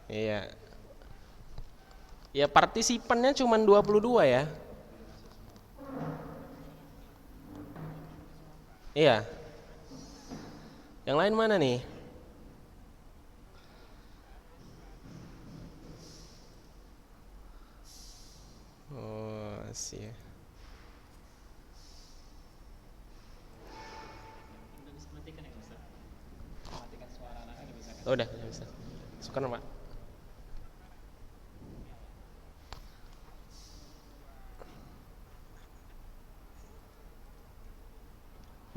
Iya. Ya partisipannya cuma 22 ya. Iya. Yang lain mana nih? Oh, sih. Oh, udah bisa. Syukur, Pak.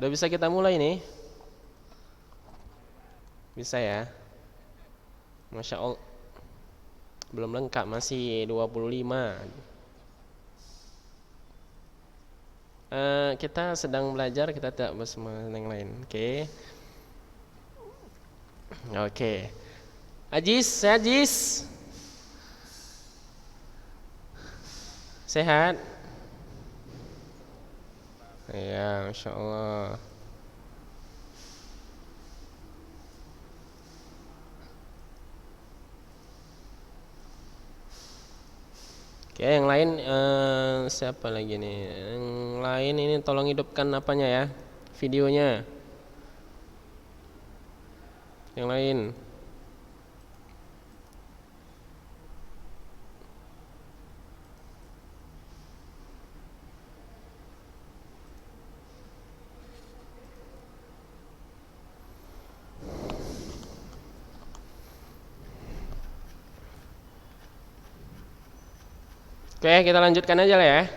Udah bisa kita mulai nih. Bisa ya. Masya Allah. Belum lengkap, masih 25. Kita sedang belajar, kita tidak bersama yang lain. Oke. Oke. Ajis, sehat Ajis? Sehat? Ya, Masya Allah. Oke, yang lain siapa lagi nih? Yang lain ini tolong hidupkan apanya ya? Videonya. Yang lain. Oke, kita lanjutkan aja lah ya.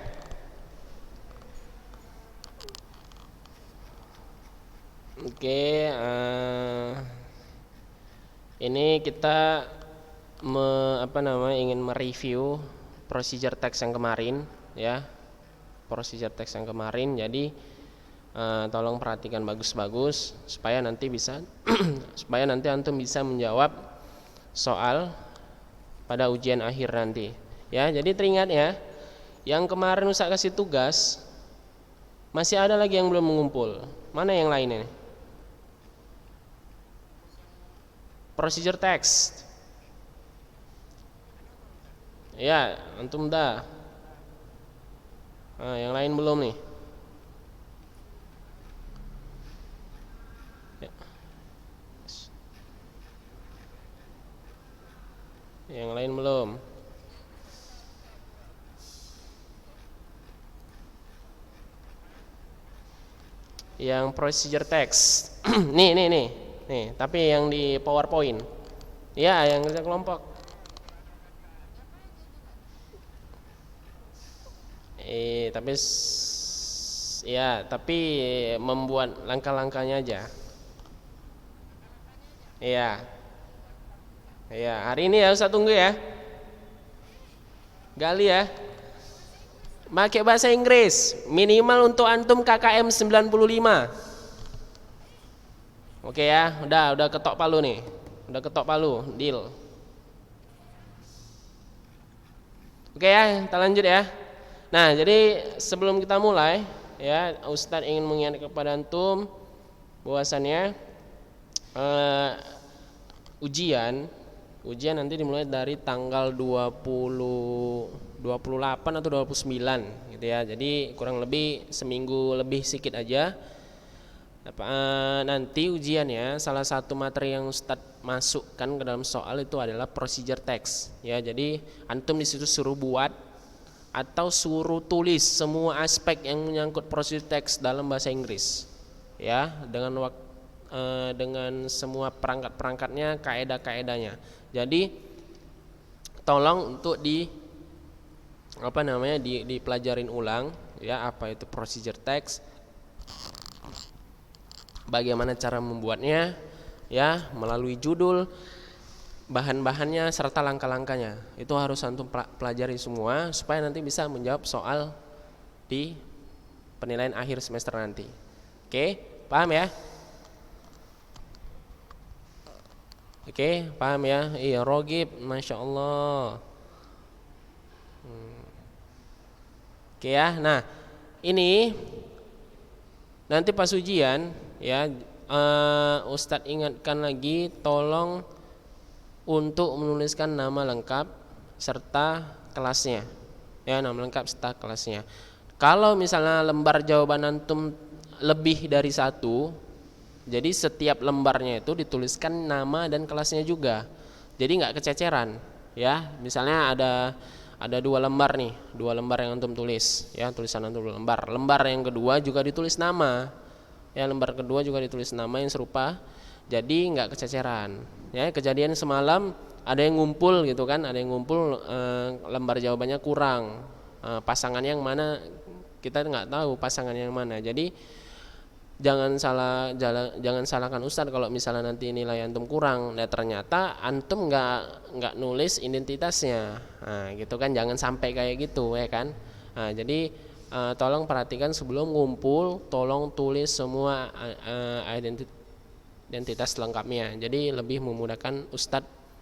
Oke, ini kita ingin mereview procedure text yang kemarin ya. Procedure text yang kemarin. Jadi tolong perhatikan bagus-bagus supaya nanti bisa supaya nanti antum bisa menjawab soal pada ujian akhir nanti. Ya, jadi teringat ya. Yang kemarin Ustaz kasih tugas masih ada lagi yang belum mengumpul. Mana yang lainnya? Procedure text. Ya, antum dah. Yang lain belum nih. Ya. Yang lain belum. Yang procedure text. Nih, tapi yang di PowerPoint. Ya, yang kerja kelompok. Tapi membuat langkah-langkahnya aja. Iya. Iya, hari ini ya Ustaz tunggu ya. Gali ya. Pakai bahasa Inggris, minimal untuk antum KKM 95. Oke ya, udah ketok palu nih. Udah ketok palu, deal. Oke ya, kita lanjut ya. Nah, jadi sebelum kita mulai ya, Ustadz ingin mengingatkan kepada antum bahwasannya ujian nanti dimulai dari tanggal 28 atau 29 gitu ya. Jadi kurang lebih seminggu lebih sedikit aja. Nanti ujiannya salah satu materi yang Ustadz masukkan ke dalam soal itu adalah procedure text ya. Jadi antum di situ suruh buat atau suruh tulis semua aspek yang menyangkut procedure text dalam bahasa Inggris ya, dengan semua perangkat-perangkatnya, kaedah-kaedahnya. Jadi tolong untuk dipelajarin ulang ya, apa itu procedure text, bagaimana cara membuatnya ya, melalui judul, bahan-bahannya serta langkah-langkahnya. Itu harus antum pelajari semua supaya nanti bisa menjawab soal di penilaian akhir semester nanti. Oke, paham ya? Oke, paham ya? Iya, Rogib, Masya Allah. Oke ya, nah ini nanti pas ujian ya, Ustadz ingatkan lagi, tolong untuk menuliskan nama lengkap serta kelasnya. Ya, nama lengkap serta kelasnya. Kalau misalnya lembar jawaban antum lebih dari satu, jadi setiap lembarnya itu dituliskan nama dan kelasnya juga. Jadi nggak kececeran, ya. Misalnya ada dua lembar nih, dua lembar yang antum tulis, ya, tulisan antum dua lembar. Lembar yang kedua juga ditulis nama, ya, lembar kedua juga ditulis nama yang serupa. Jadi nggak kececeran. Ya, kejadian semalam ada yang ngumpul gitu kan, ada yang ngumpul lembar jawabannya kurang, pasangan yang mana kita nggak tahu pasangan yang mana. Jadi jangan salahkan Ustadz kalau misalnya nanti nilai antum kurang, nah ternyata antum nggak nulis identitasnya, nah gitu kan, jangan sampai kayak gitu ya kan. Nah, jadi tolong perhatikan sebelum ngumpul, tolong tulis semua identitas lengkapnya, jadi lebih memudahkan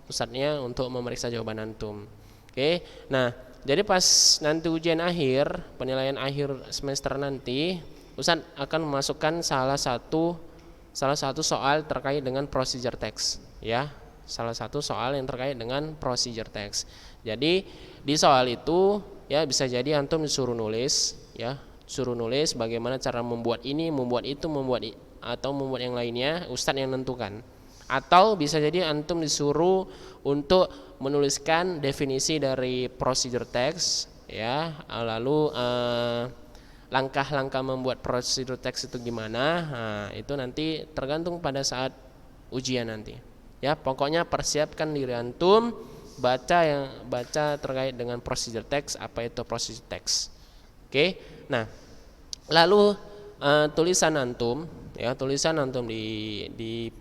ustadznya untuk memeriksa jawaban antum. Oke, nah jadi pas nanti ujian akhir, penilaian akhir semester nanti, Ustadz akan memasukkan salah satu soal terkait dengan procedure text, ya, salah satu soal yang terkait dengan procedure text. Jadi di soal itu, ya, bisa jadi antum disuruh nulis, ya, suruh nulis bagaimana cara membuat ini, membuat itu, atau membuat yang lainnya, Ustadz yang menentukan. Atau bisa jadi antum disuruh untuk menuliskan definisi dari procedure text, ya, lalu langkah-langkah membuat prosedur teks itu gimana, nah, itu nanti tergantung pada saat ujian nanti. Ya, pokoknya persiapkan diri antum baca terkait dengan prosedur teks, apa itu prosedur teks. Oke. Nah, lalu tulisan antum, ya, tulisan antum di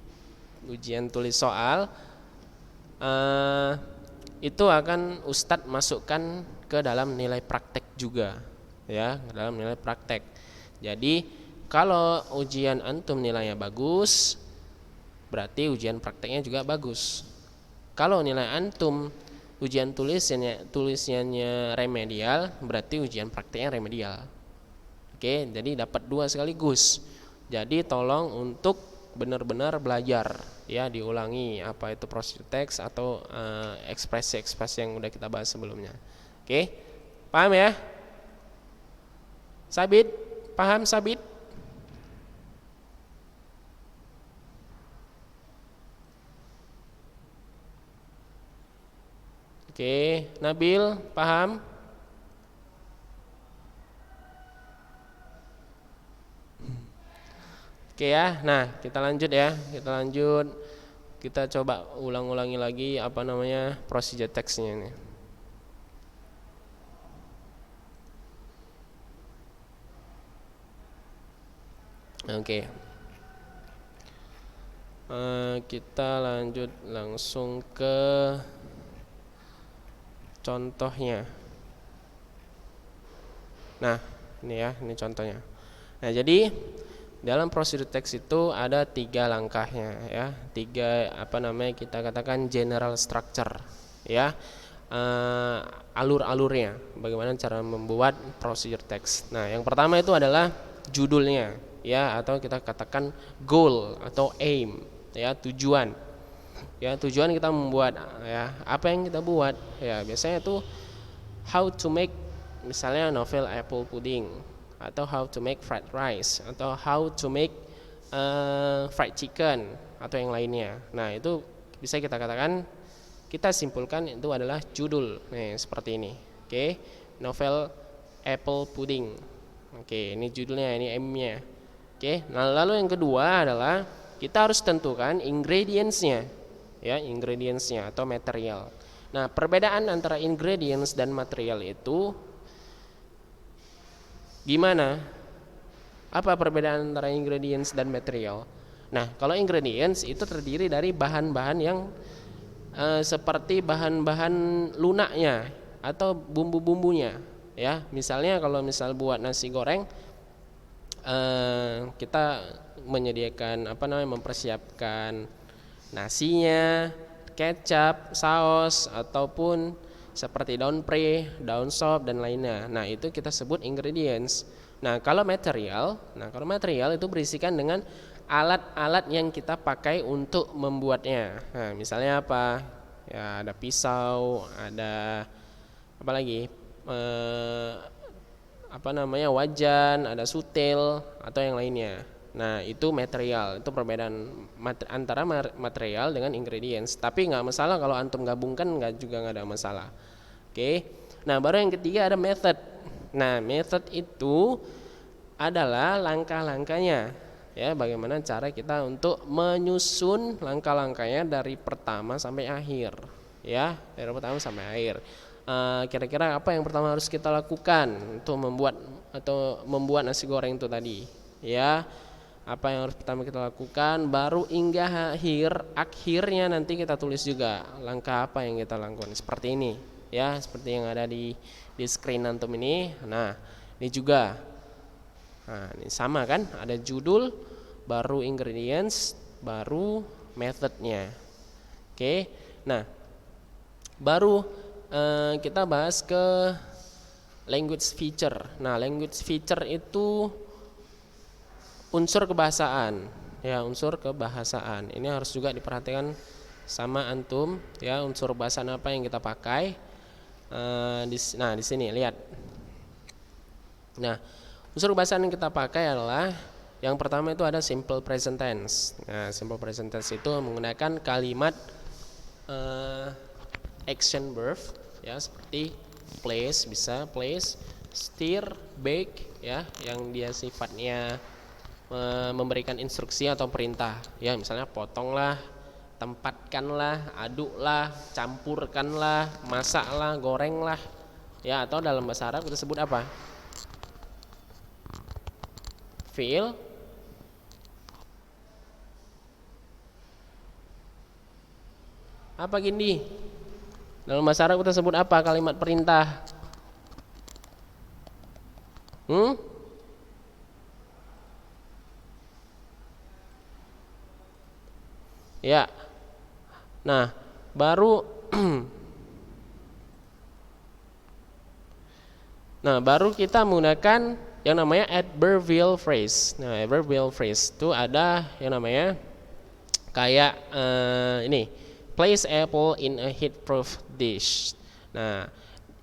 ujian tulis soal itu akan Ustadz masukkan ke dalam nilai praktek juga, ya, dalam nilai praktek. Jadi kalau ujian antum nilainya bagus, berarti ujian prakteknya juga bagus. Kalau nilai antum ujian tulisannya remedial, berarti ujian prakteknya remedial. Oke, jadi dapat dua sekaligus. Jadi tolong untuk benar-benar belajar, ya, diulangi apa itu prosedur teks atau ekspresi-ekspresi yang udah kita bahas sebelumnya. Oke, paham ya? Sabit, paham Sabit? Oke, Nabil, paham? Oke ya, nah kita lanjut ya, kita coba ulang-ulangi lagi apa namanya prosedur teksnya ini. Oke. Kita lanjut langsung ke contohnya. Nah, ini ya, ini contohnya. Nah, jadi dalam prosedur teks itu ada 3 langkahnya, ya, 3 apa namanya kita katakan general structure, ya, alur-alurnya, bagaimana cara membuat prosedur teks. Nah, yang pertama itu adalah judulnya, ya, atau kita katakan goal atau aim, ya, tujuan. Ya, tujuan kita membuat, ya, apa yang kita buat, ya, biasanya itu how to make, misalnya novel apple pudding, atau how to make fried rice, atau how to make fried chicken, atau yang lainnya. Nah, itu bisa kita katakan, kita simpulkan itu adalah judul. Nih, seperti ini. Oke, novel apple pudding. Oke, ini judulnya, ini aim-nya. Oke, nah lalu yang kedua adalah kita harus tentukan ingredients-nya, ya, ingredients-nya atau material. Nah, perbedaan antara ingredients dan material itu gimana? Apa perbedaan antara ingredients dan material? Nah, kalau ingredients itu terdiri dari bahan-bahan yang seperti bahan-bahan lunaknya atau bumbu-bumbunya, ya. Misalnya kalau buat nasi goreng, kita menyediakan apa namanya, mempersiapkan nasinya, kecap, saus, ataupun seperti daun pre, daun sop dan lainnya. Nah, itu kita sebut ingredients. Nah, kalau material itu berisikan dengan alat-alat yang kita pakai untuk membuatnya. Nah, misalnya apa? ya ada pisau, ada apa lagi, wajan, ada sutil atau yang lainnya. Nah itu material, itu perbedaan antara material dengan ingredients. Tapi nggak masalah kalau antum gabungkan, nggak ada masalah. Oke. Nah baru yang ketiga ada method. Nah method itu adalah langkah-langkahnya, ya bagaimana cara kita untuk menyusun langkah-langkahnya dari pertama sampai akhir, ya dari pertama sampai akhir. Kira-kira apa yang pertama harus kita lakukan untuk membuat nasi goreng itu tadi, ya apa yang harus pertama kita lakukan, baru hingga akhirnya nanti kita tulis juga langkah apa yang kita lakukan, seperti ini ya, seperti yang ada di screen antum ini. Nah ini juga, nah ini sama kan, ada judul, baru ingredients, baru methodnya. Oke, nah baru kita bahas ke language feature. Nah language feature itu unsur kebahasaan, ya unsur kebahasaan. Ini harus juga diperhatikan sama antum, ya unsur bahasaan apa yang kita pakai. Nah di sini lihat. Nah unsur bahasaan yang kita pakai adalah yang pertama itu ada simple present tense. Nah simple present tense itu menggunakan kalimat action verb, ya seperti place, bisa place, stir, bake, ya yang dia sifatnya memberikan instruksi atau perintah, ya misalnya potonglah, tempatkanlah, aduklah, campurkanlah, masaklah, gorenglah, ya atau dalam bahasa Arab kita sebut apa? Fi'il apa gini? Dalam bahasa Arab kita sebut apa kalimat perintah? Ya. Nah, baru baru kita menggunakan yang namanya adverbial phrase. Nah, adverbial phrase itu ada yang namanya kayak ini, place apple in a heat-proof dish. Nah,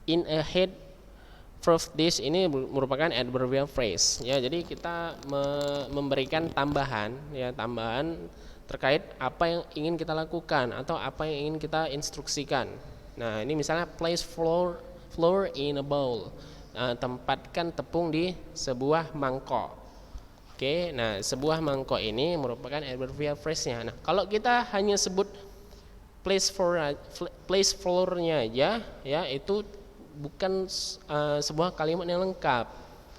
in a heat-proof dish ini merupakan adverbial phrase. Ya, jadi kita memberikan tambahan, ya tambahan terkait apa yang ingin kita lakukan atau apa yang ingin kita instruksikan. Nah, ini misalnya place flour in a bowl. Tempatkan tepung di sebuah mangkok. Oke, nah sebuah mangkok ini merupakan adverbial phrase-nya. Nah, kalau kita hanya sebut place flour-nya aja, ya itu bukan sebuah kalimat yang lengkap.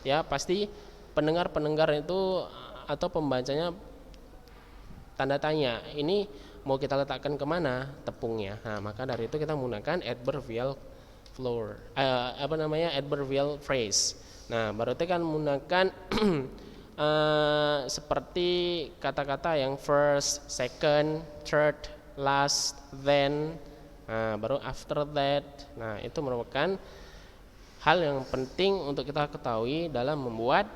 Ya, pasti pendengar itu atau pembacanya tanda tanya, ini mau kita letakkan kemana tepungnya. Nah, maka dari itu kita menggunakan adverbial adverbial phrase. Nah, baru itu kan menggunakan seperti kata-kata yang first, second, third, last, then, baru after that. Nah, itu merupakan hal yang penting untuk kita ketahui dalam membuat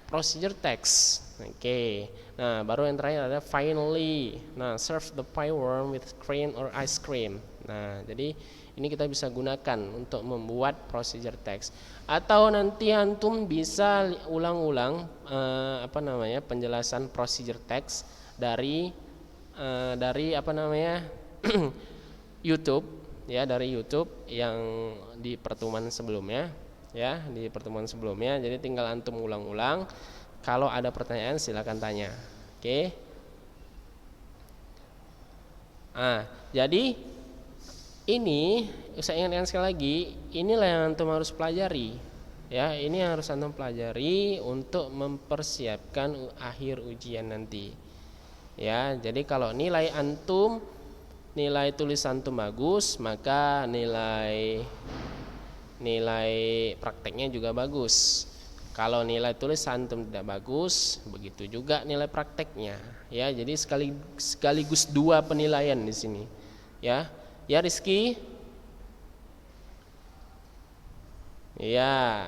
procedure text. Oke. Nah, baru yang terakhir ada finally. Nah, serve the pie warm with cream or ice cream. Nah, jadi ini kita bisa gunakan untuk membuat procedure text. Atau nanti antum bisa ulang-ulang penjelasan procedure text dari YouTube, ya dari YouTube yang di pertemuan sebelumnya, ya di pertemuan sebelumnya. Jadi tinggal antum ulang-ulang. Kalau ada pertanyaan silakan tanya. Oke. Jadi ini saya ingatkan sekali lagi, inilah yang antum harus pelajari. Ya, ini yang harus antum pelajari untuk mempersiapkan akhir ujian nanti. Ya, jadi kalau nilai tulis antum bagus, maka nilai prakteknya juga bagus. Kalau nilai tulis antum tidak bagus, begitu juga nilai prakteknya. Ya, jadi sekaligus dua penilaian di sini. Ya, Rizky. Ya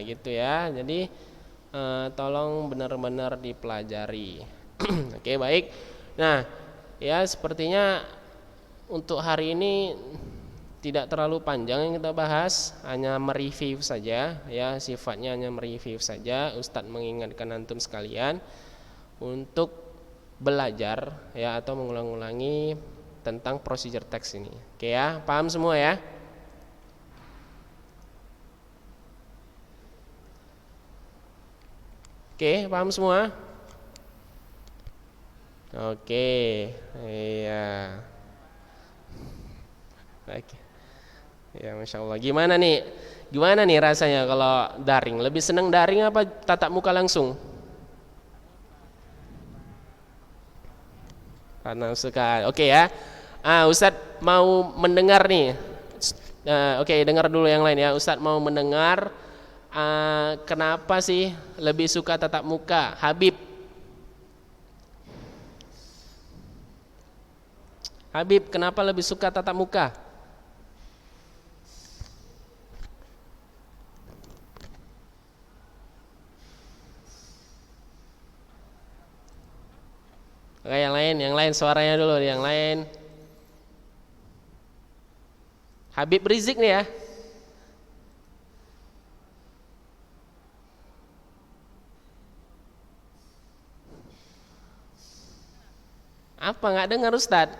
gitu ya. Jadi tolong benar-benar dipelajari. Oke, baik. Nah, ya sepertinya untuk hari ini tidak terlalu panjang yang kita bahas, hanya mereview saja ya, sifatnya hanya mereview saja. Ustadz mengingatkan antum sekalian untuk belajar ya atau mengulang-ulangi tentang procedure text ini. Oke ya, paham semua ya? Oke, paham semua? Oke, iya. Oke. Ya, masya Allah. Gimana nih? Gimana nih rasanya kalau daring? Lebih senang daring apa tatap muka langsung? Karena suka. Oke ya. Ustadz mau mendengar nih. Oke, dengar dulu yang lain ya. Ustadz mau mendengar kenapa sih lebih suka tatap muka? Habib. Habib, kenapa lebih suka tatap muka? Oke, yang lain suaranya dulu, yang lain. Habib Rizik nih ya. Apa nggak dengar Ustadz?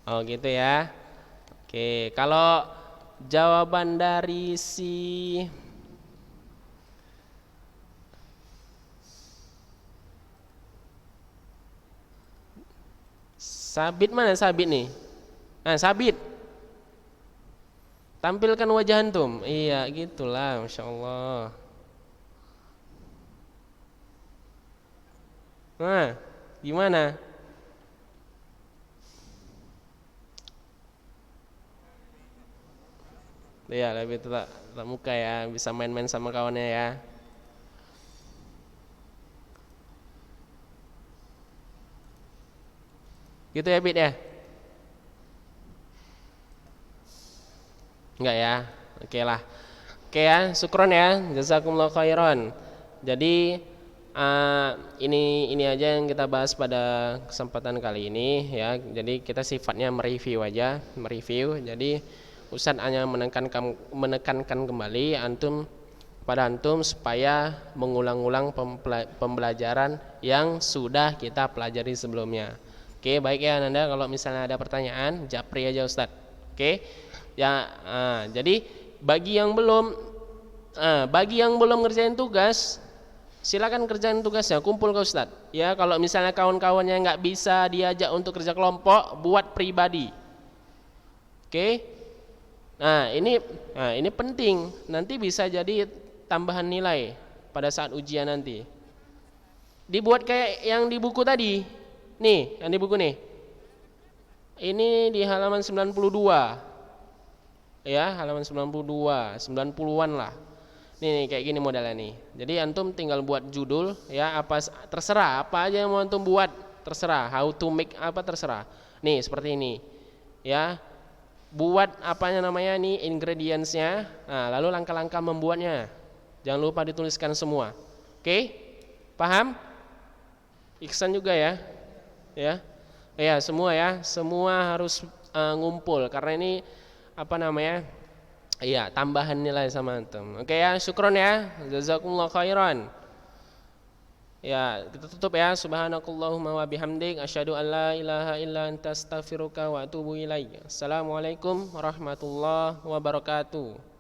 Oh gitu ya. Oke, kalau jawaban dari si Sabit, mana Sabit nih? Sabit, tampilkan wajah antum. Iya, gitulah, masya Allah. Nah, gimana? Iya, lebih tetap muka ya, bisa main-main sama kawannya ya. Gitu ya, Bit ya? Enggak ya? Oke lah. Oke ya, syukron ya. Jazakumullah khairan. Jadi uh, ini aja yang kita bahas pada kesempatan kali ini ya. Jadi kita sifatnya mereview aja, mereview. Jadi Ustadz hanya menekankan kembali pada antum supaya mengulang-ulang pembelajaran yang sudah kita pelajari sebelumnya. Oke, baik ya Nanda, kalau misalnya ada pertanyaan, japri aja Ustadz. Oke. Ya, jadi bagi yang belum ngerjain tugas, silakan kerjain tugasnya, kumpul ke Ustadz. Ya, kalau misalnya kawan-kawannya nggak bisa diajak untuk kerja kelompok, buat pribadi. Oke. Nah, ini penting. Nanti bisa jadi tambahan nilai pada saat ujian nanti. Dibuat kayak yang di buku tadi. Nih, yang di buku nih. Ini di halaman 92. Ya, halaman 92, 90-an lah. Nih, kayak gini modelnya nih. Jadi antum tinggal buat judul ya, terserah apa aja yang mau antum buat, terserah. How to make apa terserah. Nih, seperti ini. Ya. Buat apanya namanya nih, ingredientsnya. Nah, lalu langkah-langkah membuatnya. Jangan lupa dituliskan semua. Oke? Paham? Iksan juga ya. Ya. Ya, semua ya. Semua harus ngumpul karena ini apa namanya? Iya, tambahan nilai sama antum. Oke ya, syukron ya. Jazakumullah khairan. Ya, kita tutup ya. Subhanakallahumma wa bihamdik asyhadu an la ilaha illa anta astaghfiruka wa atubu ilaik. Assalamualaikum warahmatullahi wabarakatuh.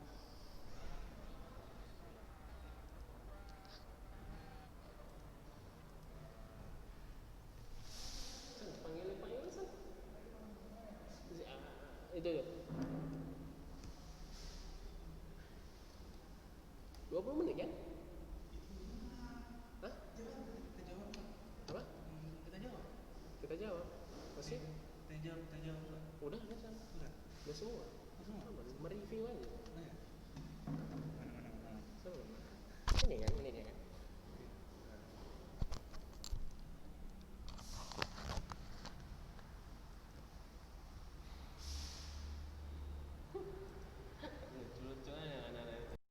Itu 20 menit kan? Hah? Apa? Kita jawab. Masih? Kita jawab. Udah semua. Mereview aja.